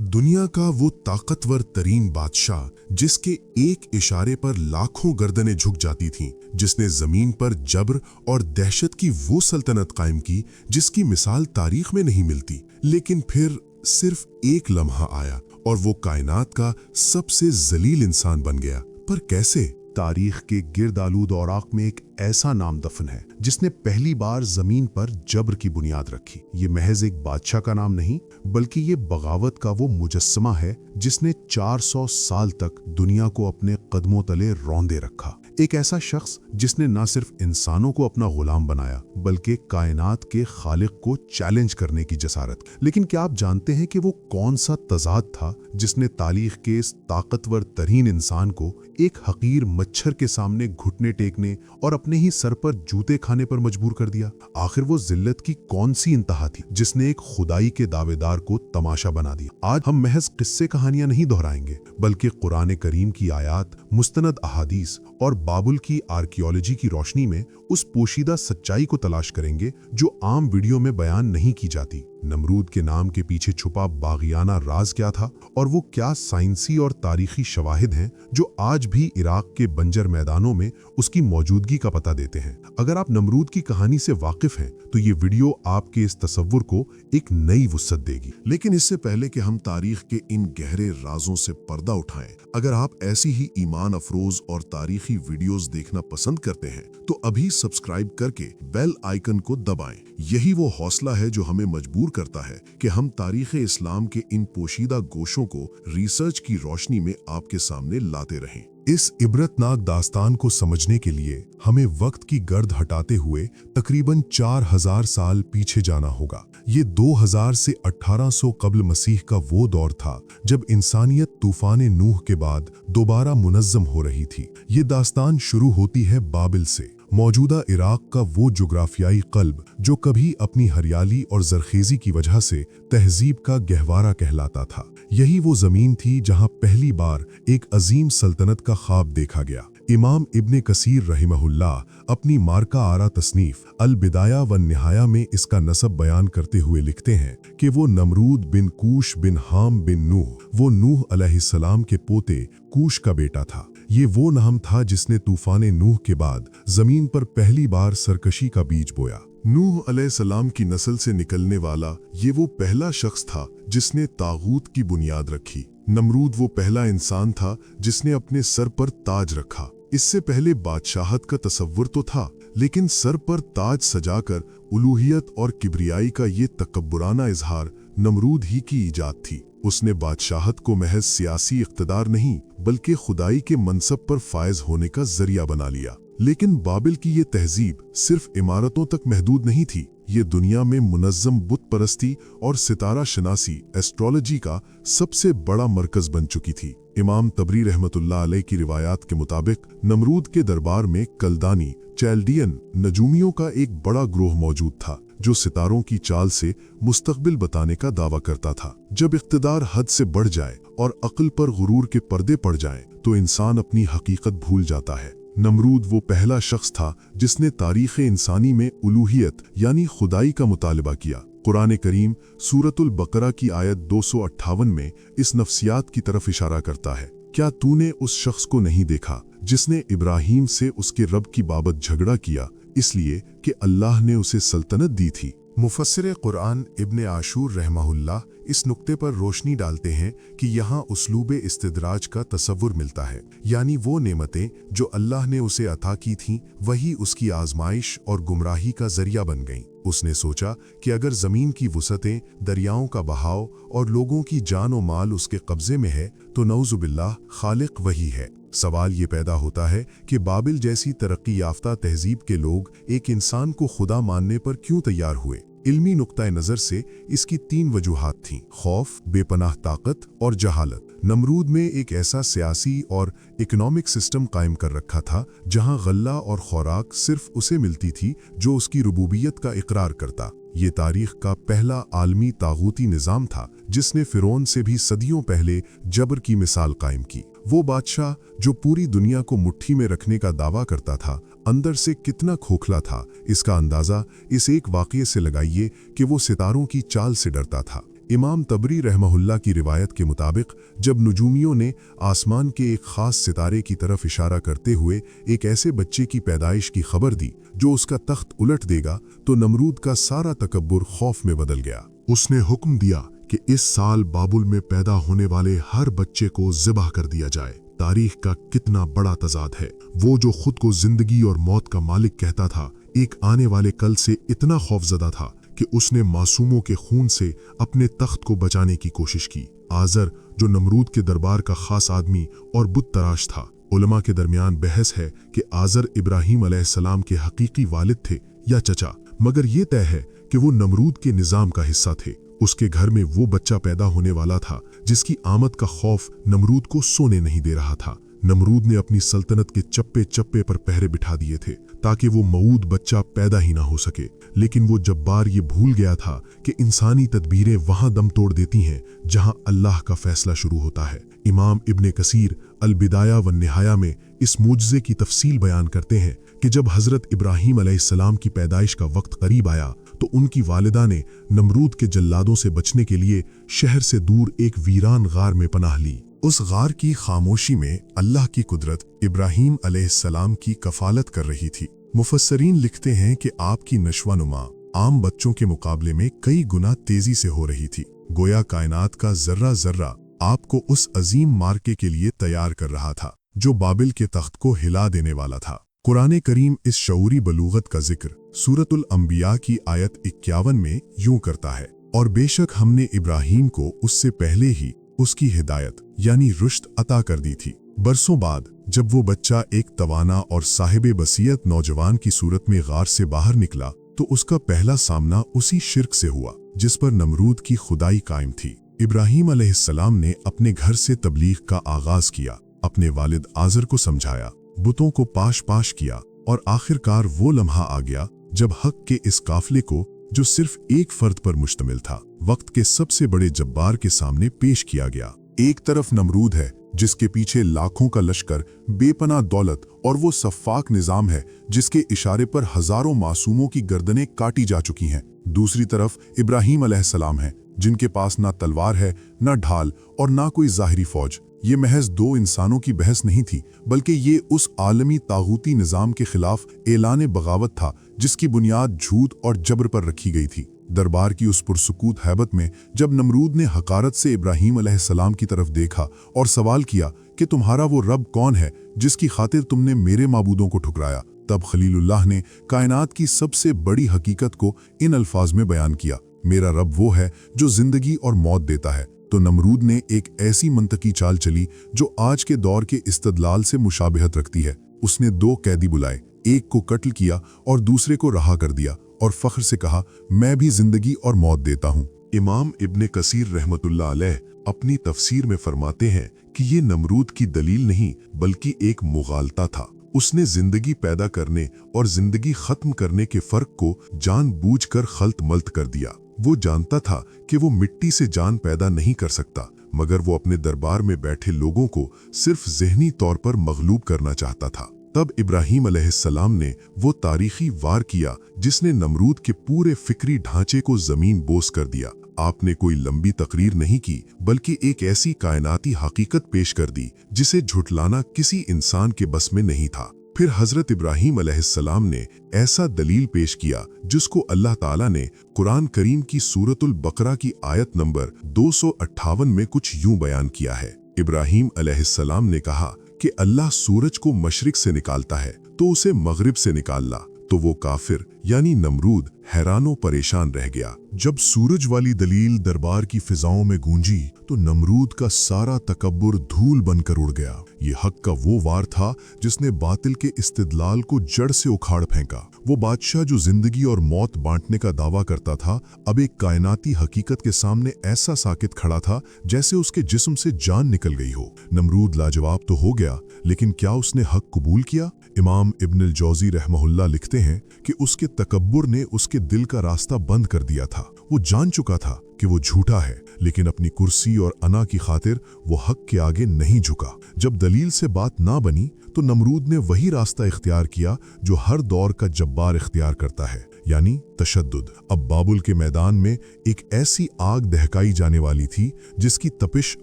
दुनिया का वो ताकतवर तरीन बादशाह जिसके एक इशारे पर लाखों गर्दनें झुक जाती थीं, जिसने जमीन पर जबर और दहशत की वो सल्तनत कायम की जिसकी मिसाल तारीख में नहीं मिलती। लेकिन फिर सिर्फ एक लम्हा आया और वो कायनात का सबसे जलील इंसान बन गया। पर कैसे? तारीख के गिर्द आलूद औराक में एक ऐसा नाम दफन है जिसने पहली बार जमीन पर जबर की बुनियाद रखी। ये महज एक बादशाह का नाम नहीं, बल्कि ये बगावत का वो मुजस्समा है जिसने 400 साल तक दुनिया को अपने कदमों तले रौंदे रखा। एक ऐसा शख्स जिसने न सिर्फ इंसानों को अपना गुलाम बनाया, बल्कि कायनात के खालिक को चैलेंज करने की जसारत। लेकिन क्या आप जानते हैं कि वो कौन सा तजाद था जिसने तारीख के इस ताकतवर तरीन इंसान को एक हकीर मच्छर के सामने घुटने टेकने और अपने ही सर पर जूते खाने पर मजबूर कर दिया? आखिर वो जिल्लत की कौन सी इंतहा थी जिसने एक खुदाई के दावेदार को तमाशा बना दिया? आज हम महज किस्से कहानियां नहीं दोहराएंगे, बल्कि कुरान करीम की आयात, मुस्तनद अहादीस और बाबुल की आर्कियोलॉजी की रोशनी में उस पोशीदा सच्चाई को तलाश करेंगे जो आम वीडियो में बयान नहीं की जाती। नमरूद के नाम के पीछे छुपा बागियाना राज क्या था, और वो क्या साइंसी और तारीखी शवाहिद हैं जो आज भी इराक के बंजर मैदानों में उसकी मौजूदगी का पता देते हैं। अगर आप नमरूद की कहानी से वाकिफ हैं तो ये वीडियो आपके इस तसव्वुर को एक नई वुसअत देगी। लेकिन इससे पहले कि हम तारीख के इन गहरे राजों से पर्दा उठाएं, अगर आप ऐसी ही ईमान अफरोज और तारीखी वीडियोस देखना पसंद करते हैं तो अभी सब्सक्राइब करके बेल आइकन को दबाएं। यही वो हौसला है जो हमें मजबूर करता है कि हम तारीख इस्लाम के इन पोशीदा गोशों को रिसर्च की रोशनी में आपके सामने लाते रहें। इस इबरतनाक दास्तान को समझने के लिए हमें वक्त की गर्द हटाते हुए तकरीबन 4000 साल पीछे जाना होगा। ये 2000 से 1800 कब्ल मसीह का वो दौर था जब इंसानियत तूफान नूह के बाद दोबारा मुनज़्ज़म हो रही थी। ये दास्तान शुरू होती है बाबिल से, मौजूदा इराक का वो जुग्राफियाई कल्ब जो कभी अपनी हरियाली और जरखेजी की वजह से तहजीब का गहवारा कहलाता था। यही वो जमीन थी जहां पहली बार एक अजीम सल्तनत का ख्वाब देखा गया। इमाम इब्ने कसीर रहिमहुल्लाह अपनी मार्का आरा तसनीफ अल बिदाया व निहाया में इसका नसब बयान करते हुए लिखते हैं कि वो नमरूद बिन कूश बिन हाम बिन नूह, वो नूह अलैहिस्सलाम के पोते कूश का बेटा था। ये वो नाम था जिसने तूफान नूह के बाद जमीन पर पहली बार सरकशी का बीज बोया। नूह अलैहिस्सलाम की नस्ल से निकलने वाला ये वो पहला शख्स था जिसने तागूत की बुनियाद रखी। नमरूद वो पहला इंसान था जिसने अपने सर पर ताज रखा। इससे पहले बादशाहत का तसव्वुर तो था, लेकिन सर पर ताज सजाकर उलूहियत और किब्रियाई का ये तकब्बुराना इजहार नमरूद ही की इजाद थी। उसने बादशाहत को महज सियासी इख्तिदार नहीं, बल्कि खुदाई के मनसब पर फायज होने का जरिया बना लिया। लेकिन बाबिल की ये तहजीब सिर्फ इमारतों तक महदूद नहीं थी। ये दुनिया में मुनज़्ज़म बुत परस्ती और सितारा शनासी, एस्ट्रोलॉजी का सबसे बड़ा मरकज बन चुकी थी। इमाम तबरी रहमतुल्लाह अलैह की रिवायात के मुताबिक नमरूद के दरबार में कलदानी, चैल्डियन नजूमियों का एक बड़ा ग्रोह मौजूद था जो सितारों की चाल से मुस्तकबिल बताने का दावा करता था। जब इख्तिदार हद से बढ़ जाए और अक्ल पर गुरूर के पर्दे पड़ जाएं, तो इंसान अपनी हकीकत भूल जाता है। नमरूद वो पहला शख्स था जिसने तारीख़ इंसानी में उलूहियत यानी खुदाई का मुतालिबा किया। कुरान करीम सूरतुल बकरा की आयत 258 में इस नफ्सियात की तरफ इशारा करता है, क्या तूने उस शख्स को नहीं देखा जिसने इब्राहीम से उसके रब की बाबत झगड़ा किया इसलिए कि अल्लाह ने उसे सल्तनत दी थी। मुफस्सिर कुरान इब्ने आशूर रहमहुल्लाह इस नुक्ते पर रोशनी डालते हैं कि यहाँ उसलूबे इस्तिदराज का तसव्वुर मिलता है, यानी वो नेमतें जो अल्लाह ने उसे अता की थीं वही उसकी आजमाइश और गुमराही का जरिया बन गईं। उसने सोचा कि अगर ज़मीन की वुसअतें, दरियाओं का बहाव और लोगों की जान और माल उसके कब्जे में है तो नऊज़ुबिल्लाह खालिक वही है। सवाल ये पैदा होता है कि बाबिल जैसी तरक्की याफ्ता तहजीब के लोग एक इंसान को खुदा मानने पर क्यों तैयार हुए? इल्मी नुक्ता नज़र से इसकी 3 वजूहात थीं: खौफ, बेपनाह ताकत और जहालत। नमरूद में एक ऐसा सियासी और इकोनॉमिक सिस्टम कायम कर रखा था जहां गल्ला और खुराक सिर्फ उसे मिलती थी जो उसकी रुबूबियत का इकरार करता। ये तारीख का पहला आलमी तागूती निज़ाम था जिसने फिरौन से भी सदियों पहले जबर की मिसाल कायम की। वो बादशाह जो पूरी दुनिया को मुट्ठी में रखने का दावा करता था, अंदर से कितना खोखला था इसका अंदाज़ा इस एक वाक़ये से लगाइए कि वो सितारों की चाल से डरता था। इमाम तबरी रहमहुल्लाह की रिवायत के मुताबिक जब नजूमियों ने आसमान के एक खास सितारे की तरफ इशारा करते हुए एक ऐसे बच्चे की पैदाइश की खबर दी जो उसका तख्त उलट देगा, तो नमरूद का सारा तकब्बुर खौफ में बदल गया। उसने हुक्म दिया कि इस साल बाबुल में पैदा होने वाले हर बच्चे को ज़िबह कर दिया जाए। तारीख का कितना बड़ा तजाद है। वो जो खुद को जिंदगी और मौत का मालिक कहता था, एक आने वाले कल से इतना खौफजदा था कि उसने मासूमों के खून से अपने तख्त को बचाने की कोशिश की। आज़र, जो नमरूद के दरबार का खास आदमी और बुत तराश था, उलमा के दरमियान बहस है कि आज़र इब्राहीम अलैहिस्सलाम के हकीकी वालिद थे या चचा, मगर ये तय है कि वो नमरूद के निज़ाम का हिस्सा थे। उसके घर में वो बच्चा पैदा होने वाला था जिसकी आमद का खौफ नमरूद को सोने नहीं दे रहा था। नमरूद ने अपनी सल्तनत के चप्पे चप्पे पर पहरे बिठा दिए थे ताकि वो मऊद बच्चा पैदा ही ना हो सके, लेकिन वो जब्बार ये भूल गया था कि इंसानी तदबीरें वहां दम तोड़ देती हैं जहां अल्लाह का फैसला शुरू होता है। इमाम इब्ने कसीर अल बिदाया व निहाया में इस मुजज़े की तफसील बयान करते हैं कि जब हज़रत इब्राहीम अलैहिस्सलाम की पैदाइश का वक्त करीब आया तो उनकी वालिदा ने नमरूद के जल्लादों से बचने के लिए शहर से दूर एक वीरान गार में पनाह ली। उस गार की खामोशी में अल्लाह की कुदरत इब्राहीम अलैहिस्सलाम की कफालत कर रही थी। मुफस्सरीन लिखते हैं कि आपकी नश्वानुमा आम बच्चों के मुकाबले में कई गुना तेजी से हो रही थी। गोया कायनात का जर्रा जर्रा आपको उस अजीम मार्के के लिए तैयार कर रहा था जो बाबिल के तख्त को हिला देने वाला था। कुरान करीम इस शऊरी बलूगत का जिक्र सूरतुल अंबिया की आयत 51 में यूं करता है, और बेशक हमने इब्राहीम को उससे पहले ही उसकी हिदायत यानी रुश्द अता कर दी थी। बरसों बाद जब वो बच्चा एक तवाना और साहिब बसीयत नौजवान की सूरत में गार से बाहर निकला तो उसका पहला सामना उसी शिर्क से हुआ जिस पर नमरूद की खुदाई कायम थी। इब्राहीम अलैहिस्सलाम ने अपने घर से तबलीग का आगाज किया, अपने वालिद आज़र को समझाया, बुतों को पाश पाश किया, और आखिरकार वो लम्हा आ गया जब हक के इस काफले को, जो सिर्फ एक फर्द पर मुश्तमिल था, वक्त के सबसे बड़े जब्बार के सामने पेश किया गया। एक तरफ नमरूद है जिसके पीछे लाखों का लश्कर, बेपनाह दौलत और वो सफ़ाक निज़ाम है जिसके इशारे पर हजारों मासूमों की गर्दनें काटी जा चुकी हैं। दूसरी तरफ इब्राहीम अलैहिस्सलाम है जिनके पास ना तलवार है, ना ढाल और ना कोई ज़ाहिरी फौज। ये महज दो इंसानों की बहस नहीं थी, बल्कि ये उस आलमी तागूती निज़ाम के खिलाफ ऐलान बगावत था जिसकी बुनियाद झूठ और जबर पर रखी गई थी। दरबार की उस पुरसुकूत हैबत में जब नमरूद ने हकारत से इब्राहीम अलैहिस्सलाम की तरफ देखा और सवाल किया कि तुम्हारा वो रब कौन है जिसकी खातिर तुमने मेरे माबूदों को ठुकराया, तब खलीलुल्लाह ने कायनात की सबसे बड़ी हकीकत को इन अल्फाज में बयान किया, मेरा रब वो है जो जिंदगी और मौत देता है। तो नमरूद ने एक ऐसी मंतकी चाल चली जो आज के दौर के इस्तदलाल से मुशाबिहत रखती है। उसने दो कैदी बुलाए, एक को कत्ल किया और दूसरे को रहा कर दिया, और फख्र से कहा, मैं भी जिंदगी और मौत देता हूँ। इमाम इब्ने कसीर रहमतुल्लाह अलैह अपनी तफसीर में फरमाते हैं कि ये नमरूद की दलील नहीं बल्कि एक मुगालता था। उसने जिंदगी पैदा करने और जिंदगी खत्म करने के फर्क को जानबूझकर खल्त मल्त कर दिया। वो जानता था कि वो मिट्टी से जान पैदा नहीं कर सकता, मगर वो अपने दरबार में बैठे लोगों को सिर्फ ज़हनी तौर पर मगलूब करना चाहता था। तब इब्राहीम अलैहिस्सलाम ने वो तारीखी वार किया जिसने नमरूद के पूरे फिक्री ढांचे को जमीन बोस कर दिया। आपने कोई लंबी तकरीर नहीं की बल्कि एक ऐसी कायनाती हकीकत पेश कर दी जिसे झुटलाना किसी इंसान के बस में नहीं था। फिर हजरत इब्राहीम अलैहिस्सलाम ने ऐसा दलील पेश किया जिसको अल्लाह ताला ने कुरान करीम की सूरतुल बकरा की आयत नंबर 258 में कुछ यूं बयान किया है। इब्राहीम अलैहिस्सलाम ने कहा कि अल्लाह सूरज को मशरिक से निकालता है तो उसे मगरिब से निकाल ला, तो वो काफिर यानी नमरूद हैरानो परेशान रह गया। जब सूरज वाली दलील दरबार की फिजाओं में गूंजी तो नमरूद का सारा तकब्बुर धूल बनकर उड़ गया। ये हक का वो वार था जिसने बातिल के इस्तिदलाल को जड़ से उखाड़ फेंका। वो बादशाह जो जिंदगी और मौत बांटने का दावा करता था, अब एक कायनाती हकीकत के सामने ऐसा साकित खड़ा था जैसे उसके जिस्म से जान निकल गई हो। नमरूद लाजवाब तो हो गया, लेकिन क्या उसने हक कबूल किया? इमाम इब्नुल जौजी रहमहुल्लाह लिखते हैं कि उसके तकब्बुर ने उसके दिल का रास्ता बंद कर दिया था। वो जान चुका था कि वो झूठा है, लेकिन अपनी कुर्सी और अना की खातिर वो हक के आगे नहीं झुका। जब दलील से बात ना बनी तो नमरूद ने वही रास्ता इख्तियार किया जो हर दौर का जब्बार इख्तियार करता है, यानी तशद्दुद। अब बाबुल के मैदान में एक ऐसी आग दहकाई जाने वाली थी जिसकी तपिश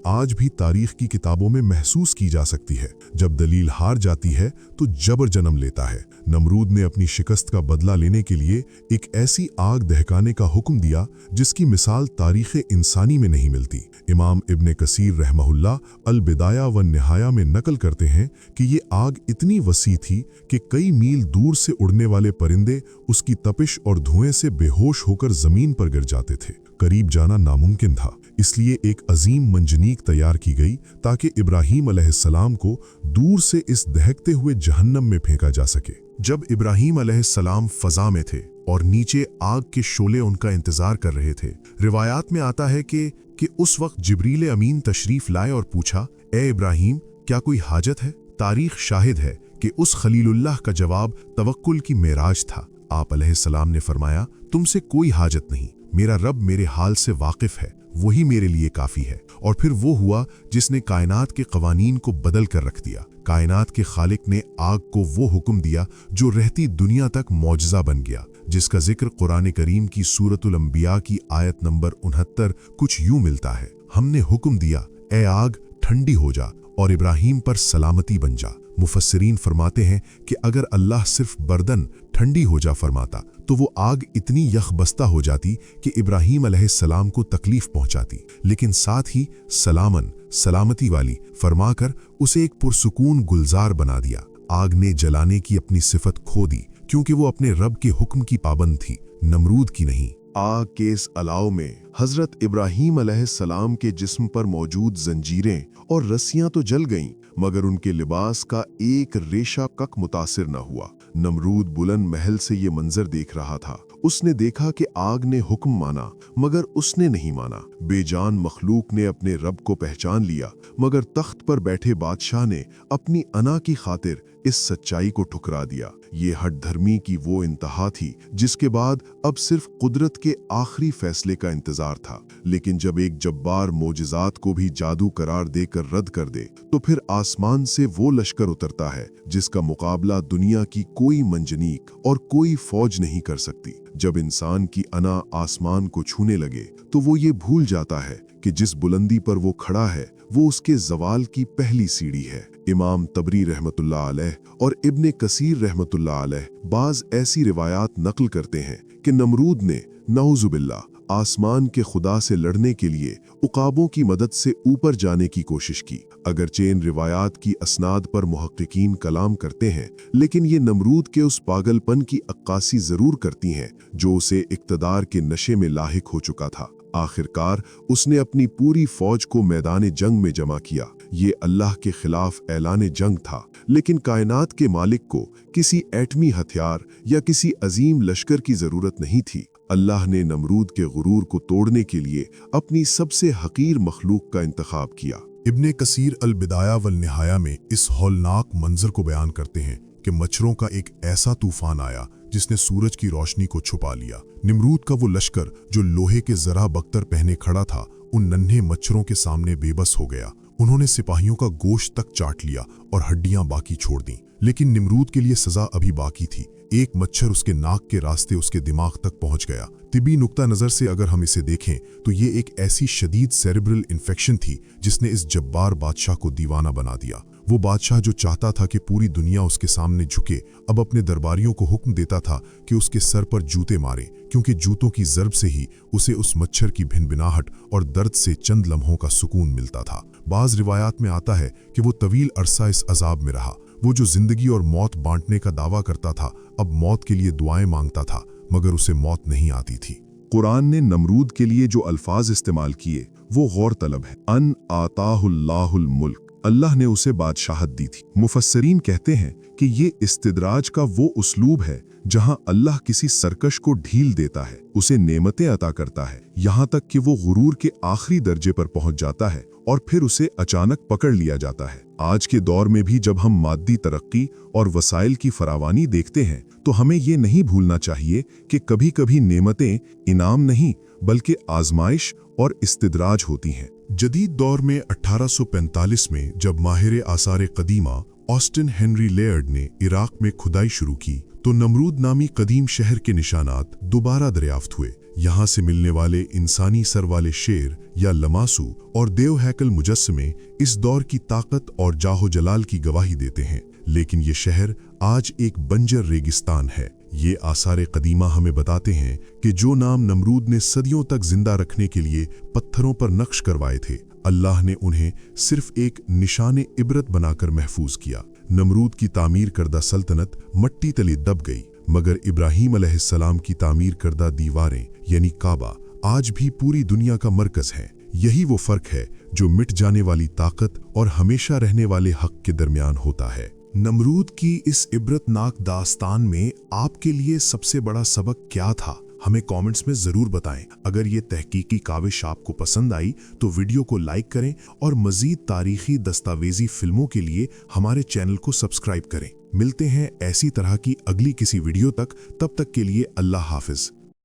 आज भी तारीख की किताबों में महसूस की जा सकती है। जब दलील हार जाती है तो जबर जन्म लेता है। नमरूद ने अपनी शिकस्त का बदला लेने के लिए एक ऐसी आग दहकाने का हुक्म दिया जिसकी मिसाल तारीख़ इंसानी में नहीं मिलती। इमाम इब्ने कसीर रहमहुल्लाह अल बिदाया व निहाया में नकल करते हैं कि ये आग इतनी वसी थी कि कई मील दूर से उड़ने वाले परिंदे उसकी तपिश और धुएं से बेहोश होकर जमीन पर गिर जाते थे। करीब जाना नामुमकिन था, इसलिए एक अजीम मंजनीक तैयार की गई ताकि इब्राहीम अलैहिस्सलाम को दूर से इस दहकते हुए जहन्नम में फेंका जा सके। जब इब्राहीम अलैहिस्सलाम फजा में थे और नीचे आग के शोले उनका इंतजार कर रहे थे, रिवायात में आता है कि उस वक्त जिब्रील अमीन तशरीफ लाए और पूछा, ए इब्राहीम, क्या कोई हाजत है? तारीख शाहिद है कि उस खलीलुल्लाह का जवाब तवक्कुल की मेराज था। आप अलैहिस्सलाम ने फरमाया, तुमसे कोई हाजत नहीं, मेरा रब मेरे हाल से वाकिफ है, वही मेरे लिए काफी है। और फिर वो हुआ जिसने कायनात के कवानीन को बदल कर रख दिया। कायनात के खालिक ने आग को वो हुक्म दिया जो रहती दुनिया तक मौजज़ा बन गया, जिसका जिक्र कुरान करीम की सूरतुल अंबिया की आयत नंबर 69 कुछ यूं मिलता है, हमने हुक्म दिया, ए आग ठंडी हो जा और इब्राहीम पर सलामती बन जा। मुफस्सिरीन फरमाते हैं कि अगर अल्लाह सिर्फ बर्दन ठंडी हो जा फरमाता तो वो आग इतनी यखबस्ता हो जाती कि इब्राहीम अलैहिस्सलाम को तकलीफ पहुंचाती, लेकिन साथ ही सलामन सलामती वाली फरमाकर उसे एक पुरसुकून गुलजार बना दिया। आग ने जलाने की अपनी सिफत खो दी क्योंकि वो अपने रब के हुक्म की पाबंद थी, नमरूद की नहीं। आग के इस अलाव में हजरत इब्राहीम अलैहिस्सलाम के जिस्म पर मौजूद जंजीरें और रस्सियां तो जल गईं, मगर उनके लिबास का एक रेशा कक मुतासिर न हुआ। नमरूद बुलंद महल से ये मंजर देख रहा था। उसने देखा कि आग ने हुक्म माना मगर उसने नहीं माना। बेजान मखलूक ने अपने रब को पहचान लिया, मगर तख्त पर बैठे बादशाह ने अपनी अना की खातिर इस सच्चाई को ठुकरा दिया। ये हठ धर्मी की वो इंतहा थी जिसके बाद अब सिर्फ कुदरत के आखिरी फैसले का इंतजार था। लेकिन जब एक जब्बार मोजिजात को भी जादू करार देकर रद्द कर दे तो फिर आसमान से वो लश्कर उतरता है जिसका मुकाबला दुनिया की कोई मंजनीक और कोई फौज नहीं कर सकती। जब इंसान की अना आसमान को छूने लगे तो वो ये भूल जाता है कि जिस बुलंदी पर वो खड़ा है वो उसके जवाल की पहली सीढ़ी है। इमाम तबरी रहमतुल्लाह अलैह और इब्ने कसीर रहमतुल्लाह अलैह बाज ऐसी रिवायात नकल करते हैं कि नमरूद ने नऊजुबिल्लाह आसमान के खुदा से लड़ने के लिए उकाबों की मदद से ऊपर जाने की कोशिश की। अगरचे इन रिवायात की असनाद पर मुहक्किकीन कलाम करते हैं, लेकिन ये नमरूद के उस पागलपन की अक्कासी जरूर करती हैं जो उसे इक्तदार के नशे में लाहिक हो चुका था। आखिरकार उसने अपनी पूरी फौज को मैदान जंग में जमा किया। ये अल्लाह के खिलाफ ऐलान जंग था, लेकिन कायनात के मालिक को किसी एटमी हथियार या किसी अजीम लश्कर की जरूरत नहीं थी। अल्लाह ने नमरूद के गुरूर को तोड़ने के लिए अपनी सबसे हकीर मखलूक का इंतखाब किया। इब्ने कसीर अल बिदाया वल निहाया में इस हौलनाक मंजर को बयान करते हैं कि मच्छरों का एक ऐसा तूफान आया जिसने सूरज की रोशनी को छुपा लिया। निमरूद का वो लश्कर जो लोहे के जरा बख्तर पहने खड़ा था उन नन्हे मच्छरों के सामने बेबस हो गया। उन्होंने सिपाहियों का गोश्त तक चाट लिया और हड्डियां बाकी छोड़ दी, लेकिन निमरूद के लिए सजा अभी बाकी थी। एक मच्छर उसके नाक के रास्ते उसके दिमाग तक पहुंच गया। तिबी नुक्ता नजर से अगर हम इसे देखें तो ये एक ऐसी शदीद सेरेब्रल इन्फेक्शन थी जिसने इस जब्बार बादशाह को दीवाना बना दिया। वो बादशाह जो चाहता था कि पूरी दुनिया उसके सामने झुके, अब अपने दरबारियों को हुक्म देता था कि उसके सर पर जूते मारे, क्योंकि जूतों की ज़रब से ही उसे उस मच्छर की भिनभिनाहट और दर्द से चंद लम्हों का सुकून मिलता था। बाज़ रिवायात में आता है कि वो तवील अरसा इस अजाब में रहा। वो जो जिंदगी और मौत बांटने का दावा करता था, अब मौत के लिए दुआएं मांगता था, मगर उसे मौत नहीं आती थी। कुरान ने नमरूद के लिए जो अल्फाज इस्तेमाल किए वो गौर तलब है। अन आताहुल्लाहुल मुल्क, अल्लाह ने उसे बादशाहत दी थी। मुफस्सरीन कहते हैं कि ये इस्तिदराज का वो उसलूब है जहां अल्लाह किसी सरकश को ढील देता है, उसे नेमतें अता करता है, यहाँ तक कि वो गुरूर के आखिरी दर्जे पर पहुंच जाता है और फिर उसे अचानक पकड़ लिया जाता है। आज के दौर में भी जब हम मादी तरक्की और वसाइल की फरावानी देखते हैं तो हमें ये नहीं भूलना चाहिए कि कभी कभी नेमतें इनाम नहीं बल्कि आजमाइश और इस्तिदराज होती हैं। जदीद दौर में 1845 में जब माहिर आसार कदीमा ऑस्टिन हेनरी लेयर्ड ने इराक में खुदाई शुरू की तो नमरूद नामी कदीम शहर के निशानात दोबारा दरियाफ्त हुए। यहाँ से मिलने वाले इंसानी सर वाले शेर या लमासू और देव हैकल मुजस्समे इस दौर की ताकत और जाहो जलाल की गवाही देते हैं। लेकिन ये शहर आज एक बंजर रेगिस्तान है। ये आसार कदीमा हमें बताते हैं कि जो नाम नमरूद ने सदियों तक जिंदा रखने के लिए पत्थरों पर नक्श करवाए थे, अल्लाह ने उन्हें सिर्फ एक निशाने इबरत बनाकर महफूज किया। नमरूद की तामीर करदा सल्तनत मट्टी तले दब गई, मगर इब्राहीम अलैहिस्सलाम की तामीर करदा दीवारें यानी काबा आज भी पूरी दुनिया का मरकज है। यही वो फर्क है जो मिट जाने वाली ताकत और हमेशा रहने वाले हक के दरमियान होता है। नमरूद की इस इबरतनाक दास्तान में आपके लिए सबसे बड़ा सबक क्या था? हमें कमेंट्स में जरूर बताएं। अगर ये तहकीकी काविश आपको पसंद आई तो वीडियो को लाइक करें और मजीद तारीखी दस्तावेजी फिल्मों के लिए हमारे चैनल को सब्सक्राइब करें। मिलते हैं ऐसी तरह की अगली किसी वीडियो तक, तब तक के लिए अल्लाह हाफिज।